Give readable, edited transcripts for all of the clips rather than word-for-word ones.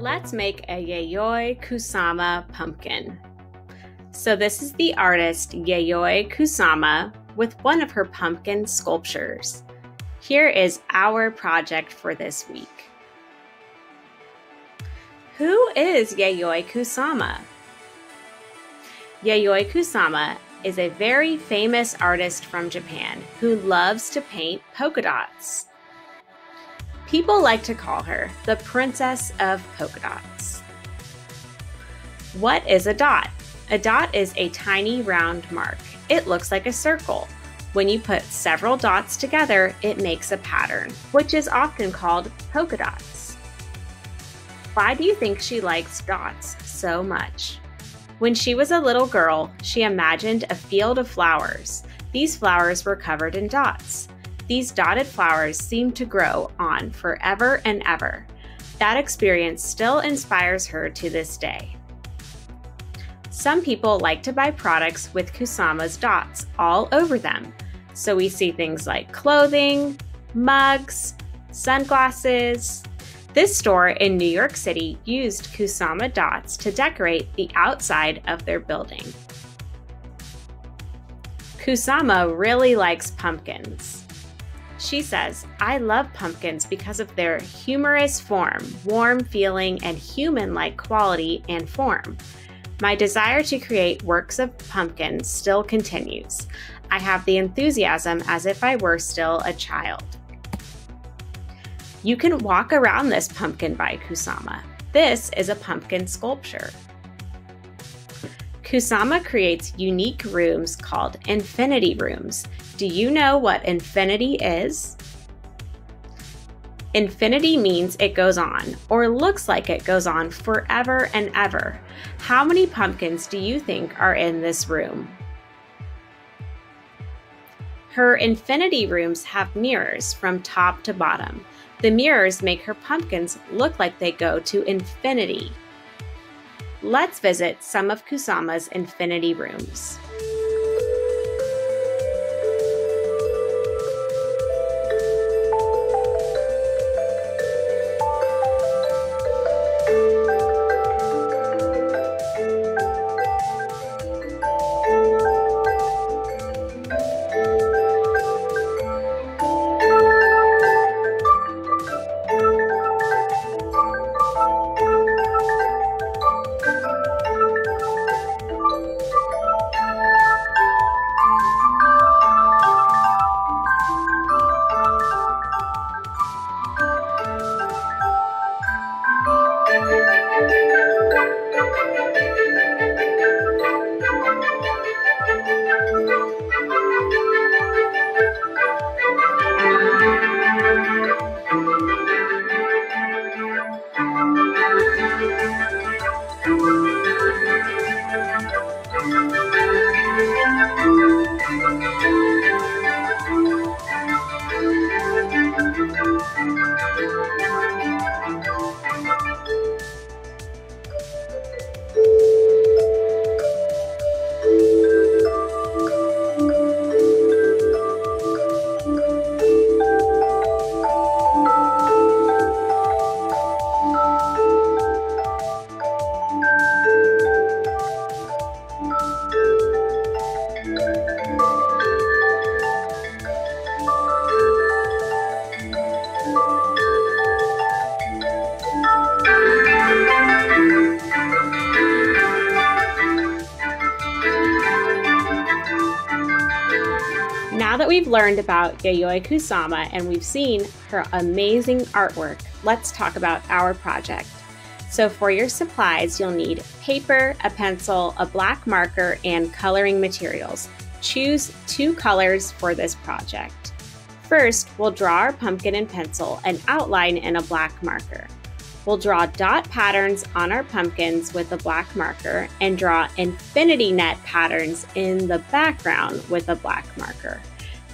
Let's make a Yayoi Kusama pumpkin. So this is the artist Yayoi Kusama with one of her pumpkin sculptures. Here is our project for this week. Who is Yayoi Kusama? Yayoi Kusama is a very famous artist from Japan who loves to paint polka dots. People like to call her the Princess of Polka Dots. What is a dot? A dot is a tiny round mark. It looks like a circle. When you put several dots together, it makes a pattern, which is often called polka dots. Why do you think she likes dots so much? When she was a little girl, she imagined a field of flowers. These flowers were covered in dots. These dotted flowers seem to grow on forever and ever. That experience still inspires her to this day. Some people like to buy products with Kusama's dots all over them. So we see things like clothing, mugs, sunglasses. This store in New York City used Kusama dots to decorate the outside of their building. Kusama really likes pumpkins. She says, "I love pumpkins because of their humorous form, warm feeling, and human-like quality and form. My desire to create works of pumpkins still continues. I have the enthusiasm as if I were still a child." You can walk around this pumpkin by Kusama. This is a pumpkin sculpture. Kusama creates unique rooms called infinity rooms. Do you know what infinity is? Infinity means it goes on, or looks like it goes on forever and ever. How many pumpkins do you think are in this room? Her infinity rooms have mirrors from top to bottom. The mirrors make her pumpkins look like they go to infinity. Let's visit some of Kusama's infinity rooms. Now that we've learned about Yayoi Kusama and we've seen her amazing artwork, let's talk about our project. So for your supplies, you'll need paper, a pencil, a black marker, and coloring materials. Choose 2 colors for this project. First, we'll draw our pumpkin in pencil and outline in a black marker. We'll draw dot patterns on our pumpkins with a black marker and draw infinity net patterns in the background with a black marker.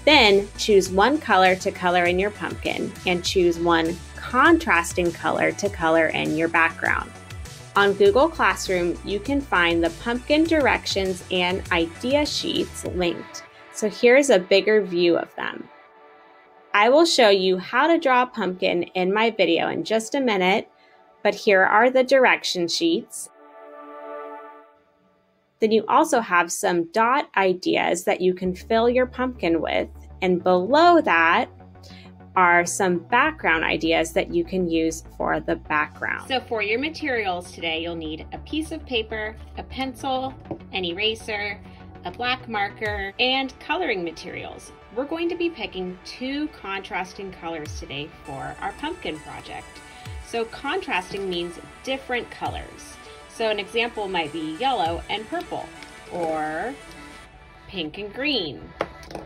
Then choose one color to color in your pumpkin and choose one contrasting color to color in your background. On Google Classroom, you can find the pumpkin directions and idea sheets linked. So here's a bigger view of them. I will show you how to draw a pumpkin in my video in just a minute, But here are the direction sheets. Then you also have some dot ideas that you can fill your pumpkin with, and below that are some background ideas that you can use for the background. So for your materials today, you'll need a piece of paper, a pencil, an eraser, a black marker, and coloring materials. We're going to be picking 2 contrasting colors today for our pumpkin project. So contrasting means different colors. So an example might be yellow and purple, or pink and green,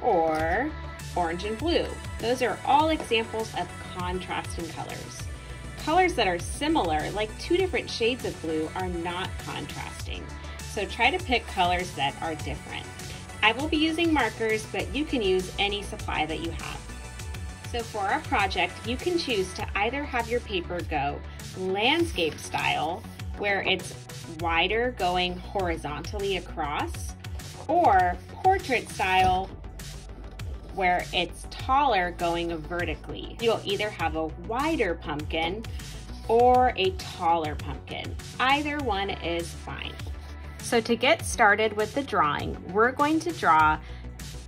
or orange and blue. Those are all examples of contrasting colors. Colors that are similar, like 2 different shades of blue, are not contrasting. So try to pick colors that are different. I will be using markers, but you can use any supply that you have. So for our project, you can choose to either have your paper go landscape style, where it's wider going horizontally across, or portrait style, where it's taller going vertically. You'll either have a wider pumpkin or a taller pumpkin. Either one is fine. So to get started with the drawing, we're going to draw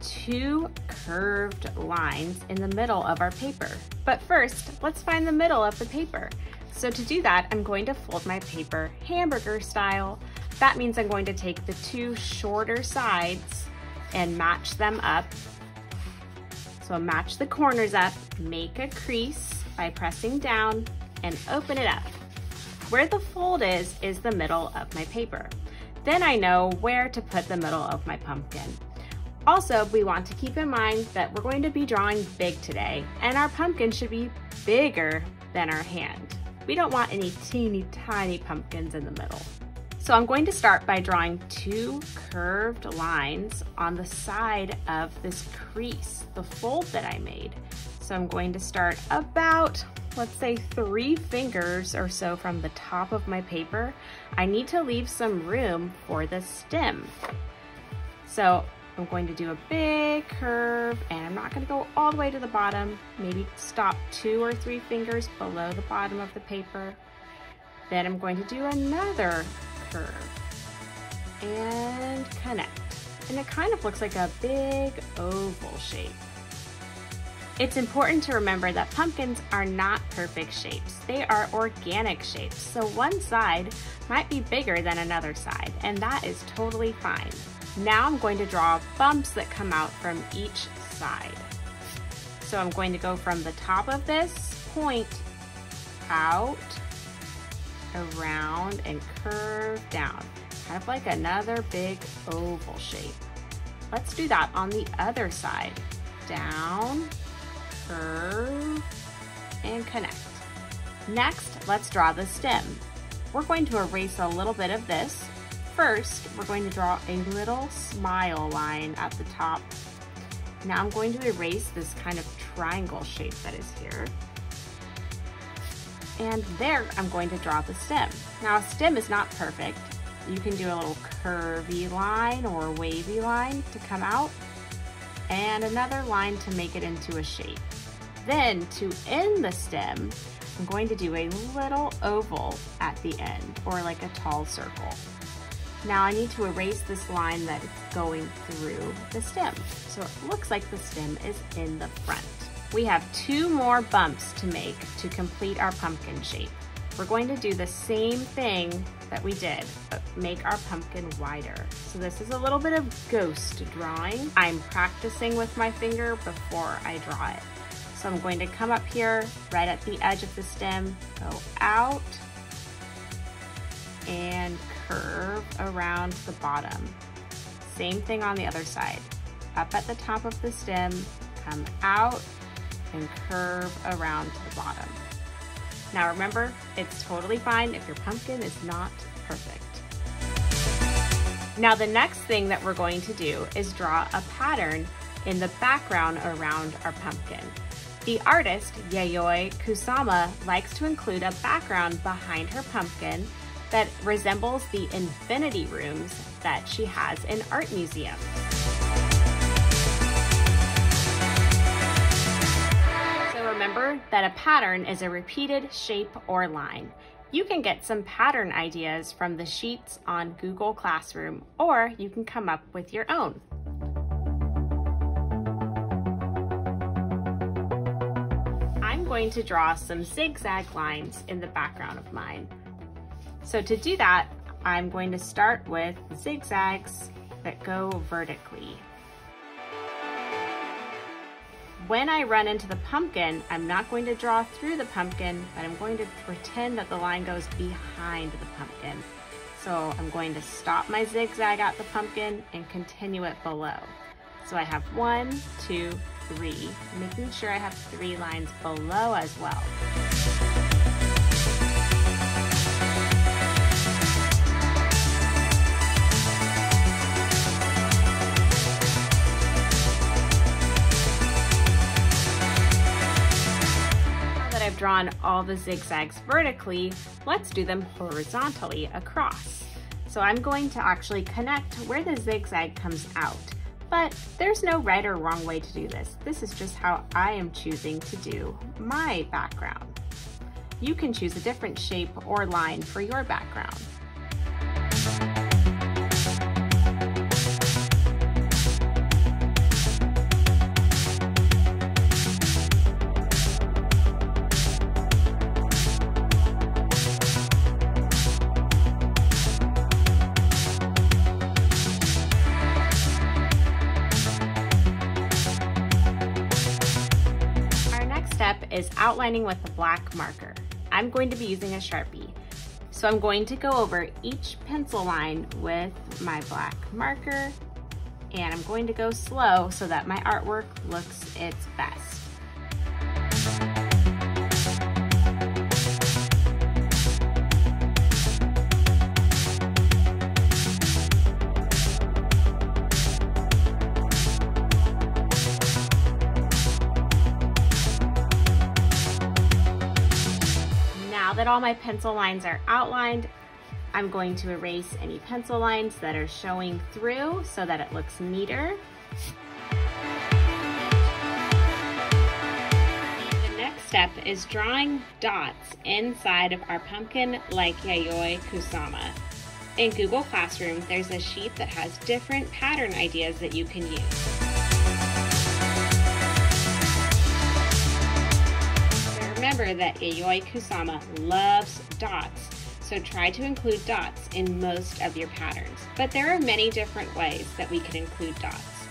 2 curved lines in the middle of our paper. But first, let's find the middle of the paper. So to do that, I'm going to fold my paper hamburger style. That means I'm going to take the 2 shorter sides and match them up. So match the corners up, make a crease by pressing down, and open it up. Where the fold is the middle of my paper. Then I know where to put the middle of my pumpkin. Also, we want to keep in mind that we're going to be drawing big today, and our pumpkin should be bigger than our hand. We don't want any teeny tiny pumpkins in the middle. So I'm going to start by drawing 2 curved lines on the side of this crease, the fold that I made. So I'm going to start about, let's say 3 fingers or so from the top of my paper. I need to leave some room for the stem. So I'm going to do a big curve, and I'm not going to go all the way to the bottom. Maybe stop 2 or 3 fingers below the bottom of the paper. Then I'm going to do another curve and connect. And it kind of looks like a big oval shape. It's important to remember that pumpkins are not perfect shapes. They are organic shapes. So one side might be bigger than another side, and that is totally fine. Now I'm going to draw bumps that come out from each side. So I'm going to go from the top of this point out, around, and curve down, kind of like another big oval shape. Let's do that on the other side. Down, curve, and connect. Next, let's draw the stem. We're going to erase a little bit of this. First, we're going to draw a little smile line at the top. Now I'm going to erase this kind of triangle shape that is here. And there, I'm going to draw the stem. Now, a stem is not perfect. You can do a little curvy line or wavy line to come out, and another line to make it into a shape. Then, to end the stem, I'm going to do a little oval at the end, or like a tall circle. Now I need to erase this line that is going through the stem. So it looks like the stem is in the front. We have 2 more bumps to make to complete our pumpkin shape. We're going to do the same thing that we did, but make our pumpkin wider. So this is a little bit of ghost drawing. I'm practicing with my finger before I draw it. So I'm going to come up here right at the edge of the stem, go out, and curve around the bottom. Same thing on the other side. Up at the top of the stem, come out, and curve around to the bottom. Now remember, it's totally fine if your pumpkin is not perfect. Now the next thing that we're going to do is draw a pattern in the background around our pumpkin. The artist, Yayoi Kusama, likes to include a background behind her pumpkin that resembles the infinity rooms that she has in art museums. So remember that a pattern is a repeated shape or line. You can get some pattern ideas from the sheets on Google Classroom, or you can come up with your own. I'm going to draw some zigzag lines in the background of mine. So to do that, I'm going to start with zigzags that go vertically. When I run into the pumpkin, I'm not going to draw through the pumpkin, but I'm going to pretend that the line goes behind the pumpkin. So I'm going to stop my zigzag at the pumpkin and continue it below. So I have 1, 2, 3, making sure I have 3 lines below as well. I've drawn all the zigzags vertically, let's do them horizontally across. So I'm going to actually connect where the zigzag comes out, but there's no right or wrong way to do this. This is just how I am choosing to do my background. You can choose a different shape or line for your background. Step is outlining with a black marker. I'm going to be using a Sharpie. So I'm going to go over each pencil line with my black marker, and I'm going to go slow so that my artwork looks its best. Now that all my pencil lines are outlined, I'm going to erase any pencil lines that are showing through so that it looks neater. The next step is drawing dots inside of our pumpkin like Yayoi Kusama. In Google Classroom, there's a sheet that has different pattern ideas that you can use. Remember that Yayoi Kusama loves dots, so try to include dots in most of your patterns. But there are many different ways that we can include dots.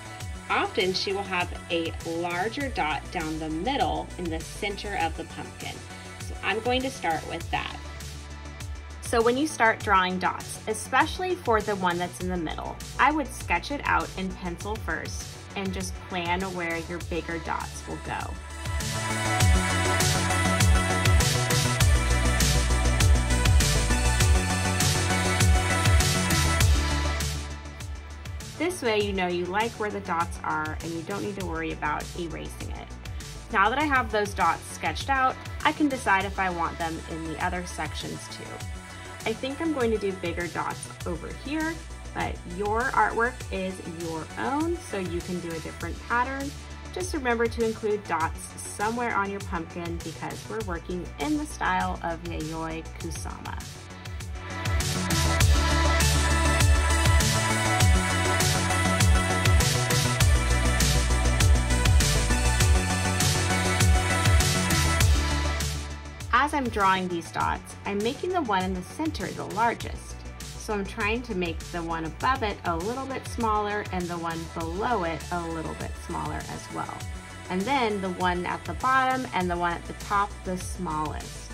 Often she will have a larger dot down the middle in the center of the pumpkin. So I'm going to start with that. So when you start drawing dots, especially for the one that's in the middle, I would sketch it out in pencil first and just plan where your bigger dots will go. This way you know you like where the dots are and you don't need to worry about erasing it. Now that I have those dots sketched out, I can decide if I want them in the other sections too. I think I'm going to do bigger dots over here, but your artwork is your own, so you can do a different pattern. Just remember to include dots somewhere on your pumpkin because we're working in the style of Yayoi Kusama. As I'm drawing these dots, I'm making the one in the center the largest. So I'm trying to make the one above it a little bit smaller and the one below it a little bit smaller as well. And then the one at the bottom and the one at the top the smallest.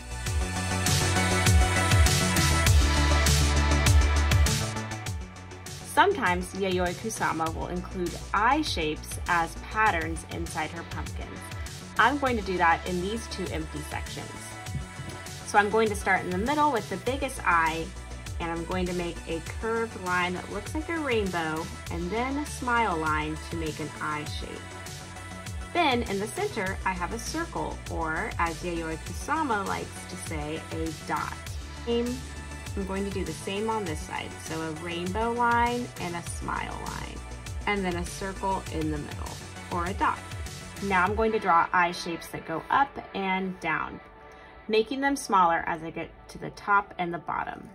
Sometimes Yayoi Kusama will include eye shapes as patterns inside her pumpkins. I'm going to do that in these two empty sections. So I'm going to start in the middle with the biggest eye, and I'm going to make a curved line that looks like a rainbow, and then a smile line to make an eye shape. Then in the center, I have a circle, or as Yayoi Kusama likes to say, a dot. I'm going to do the same on this side, so a rainbow line and a smile line, and then a circle in the middle, or a dot. Now I'm going to draw eye shapes that go up and down. making them smaller as I get to the top and the bottom.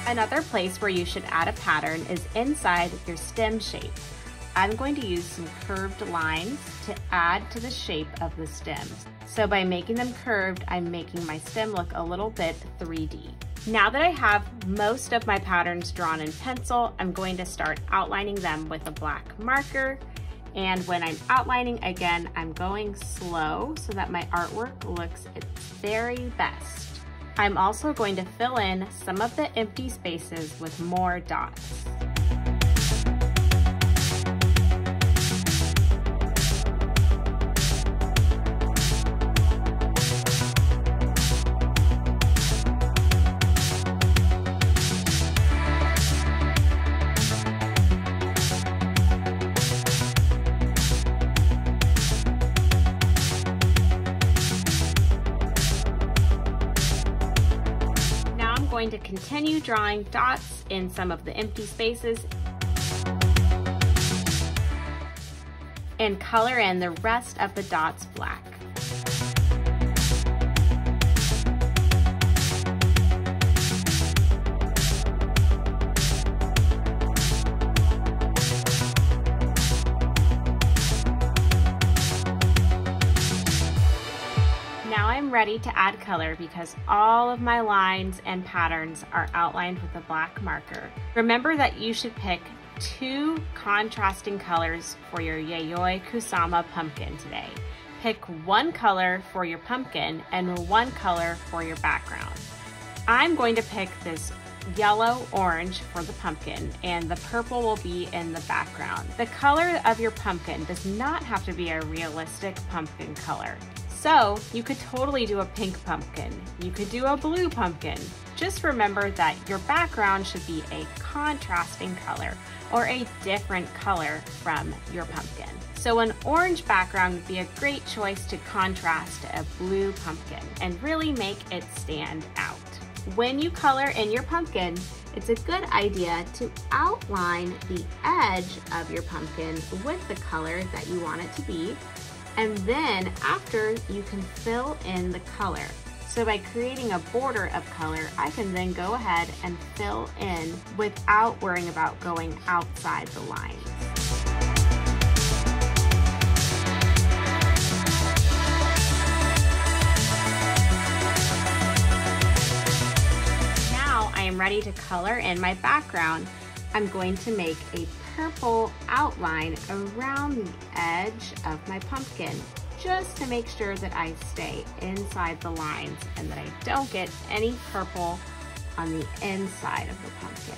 Another place where you should add a pattern is inside your stem shape. I'm going to use some curved lines to add to the shape of the stems. So by making them curved, I'm making my stem look a little bit 3D. Now that I have most of my patterns drawn in pencil, I'm going to start outlining them with a black marker. And when I'm outlining again, I'm going slow so that my artwork looks its very best. I'm also going to fill in some of the empty spaces with more dots. Going to continue drawing dots in some of the empty spaces and color in the rest of the dots black. I'm ready to add color because all of my lines and patterns are outlined with a black marker. Remember that you should pick 2 contrasting colors for your Yayoi Kusama pumpkin today. Pick 1 color for your pumpkin and 1 color for your background. I'm going to pick this yellow-orange for the pumpkin, and the purple will be in the background. The color of your pumpkin does not have to be a realistic pumpkin color. So you could totally do a pink pumpkin. You could do a blue pumpkin. Just remember that your background should be a contrasting color or a different color from your pumpkin. So an orange background would be a great choice to contrast a blue pumpkin and really make it stand out. When you color in your pumpkin, it's a good idea to outline the edge of your pumpkin with the color that you want it to be. And then after, you can fill in the color. So by creating a border of color, I can then go ahead and fill in without worrying about going outside the lines. Now I am ready to color in my background. I'm going to make a purple outline around the edge of my pumpkin, just to make sure that I stay inside the lines and that I don't get any purple on the inside of the pumpkin.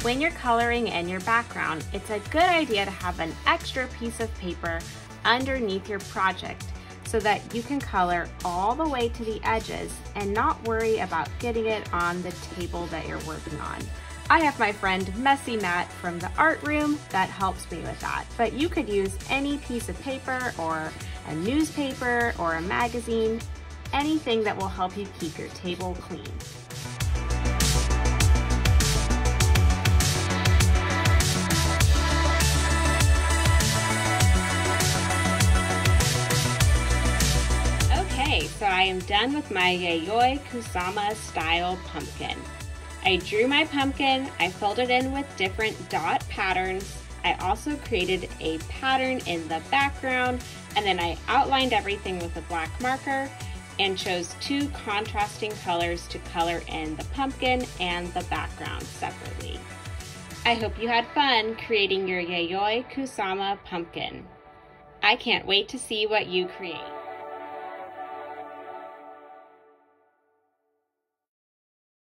When you're coloring in your background, it's a good idea to have an extra piece of paper underneath your project so that you can color all the way to the edges and not worry about getting it on the table that you're working on. I have my friend Messy Matt from the art room that helps me with that, but you could use any piece of paper or a newspaper or a magazine, anything that will help you keep your table clean. Okay, so I am done with my Yayoi Kusama style pumpkin. I drew my pumpkin, I filled it in with different dot patterns. I also created a pattern in the background, and then I outlined everything with a black marker and chose 2 contrasting colors to color in the pumpkin and the background separately. I hope you had fun creating your Yayoi Kusama pumpkin. I can't wait to see what you create.